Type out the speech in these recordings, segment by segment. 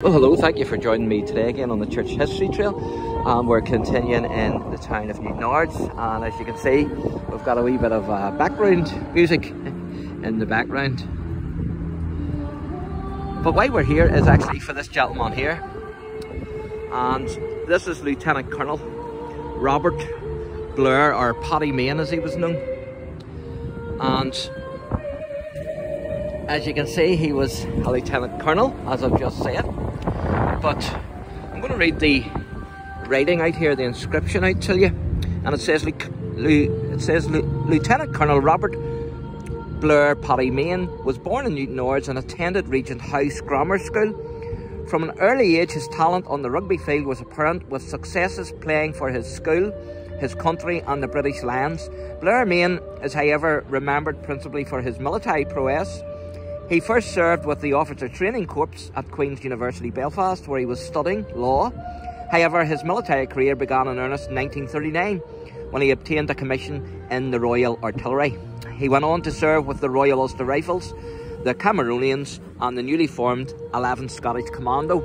Well, hello, thank you for joining me today again on the Church History Trail. We're continuing in the town of NEWTOWNARDS, and as you can see, we've got a wee bit of background music in the background. But why we're here is actually for this gentleman here, and this is Lieutenant Colonel Robert Blair, or Paddy Main as he was known. And as you can see, he was a Lieutenant Colonel, as I've just said. But I'm going to read the writing out here, the inscription out to you. And it says, Lieutenant Colonel Robert Blair Paddy Main was born in NEWTOWNARDS and attended Regent House Grammar School. From an early age, his talent on the rugby field was apparent, with successes playing for his school, his country and the British Lions. Blair Main is, however, remembered principally for his military prowess. He first served with the Officer Training Corps at Queen's University Belfast, where he was studying law. However, his military career began in earnest in 1939, when he obtained a commission in the Royal Artillery. He went on to serve with the Royal Ulster Rifles, the Cameronians and the newly formed 11th Scottish Commando,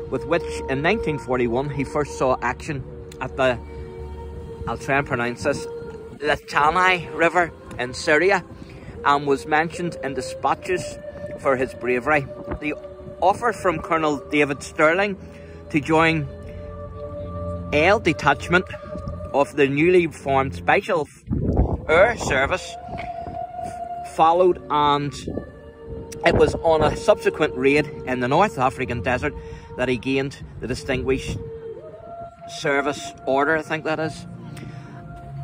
with which in 1941 he first saw action at the, I'll try and pronounce this, Litani River in Syria, and was mentioned in dispatches for his bravery. The offer from Colonel David Stirling to join L Detachment of the newly formed Special Air Service followed, and it was on a subsequent raid in the North African desert that he gained the Distinguished Service Order, I think that is,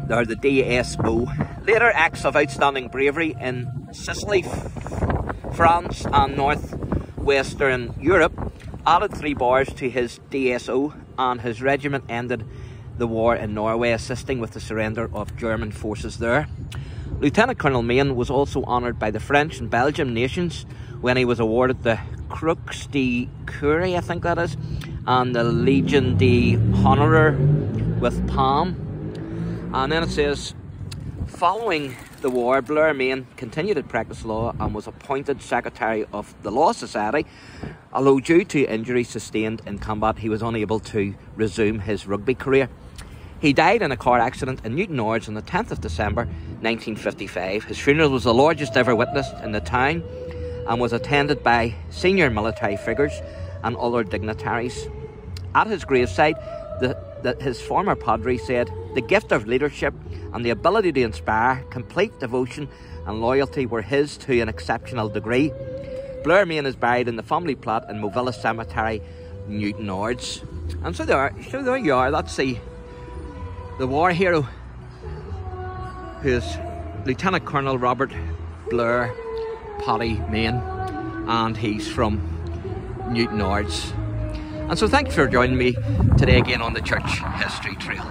or the DSO. Later acts of outstanding bravery in Sicily, France and northwestern Europe added 3 bars to his DSO, and his regiment ended the war in Norway, assisting with the surrender of German forces there. Lieutenant Colonel Main was also honoured by the French and Belgian nations when he was awarded the Croix de Curie, I think that is, and the Legion d'Honneur with Palm. And then it says, following the war, Blair Main continued to practice law and was appointed Secretary of the Law Society. Although due to injuries sustained in combat, he was unable to resume his rugby career. He died in a car accident in NEWTOWNARDS on the 10th of December 1955. His funeral was the largest ever witnessed in the town and was attended by senior military figures and other dignitaries. At his graveside, his former padre said, "The gift of leadership and the ability to inspire complete devotion and loyalty were his to an exceptional degree." Blair Main is buried in the family plot in Movilla Cemetery, NEWTOWNARDS. And so there you are. That's the war hero, who is Lieutenant Colonel Robert Blair Paddy Main, and he's from NEWTOWNARDS. And so thank you for joining me today again on the Church History Trail.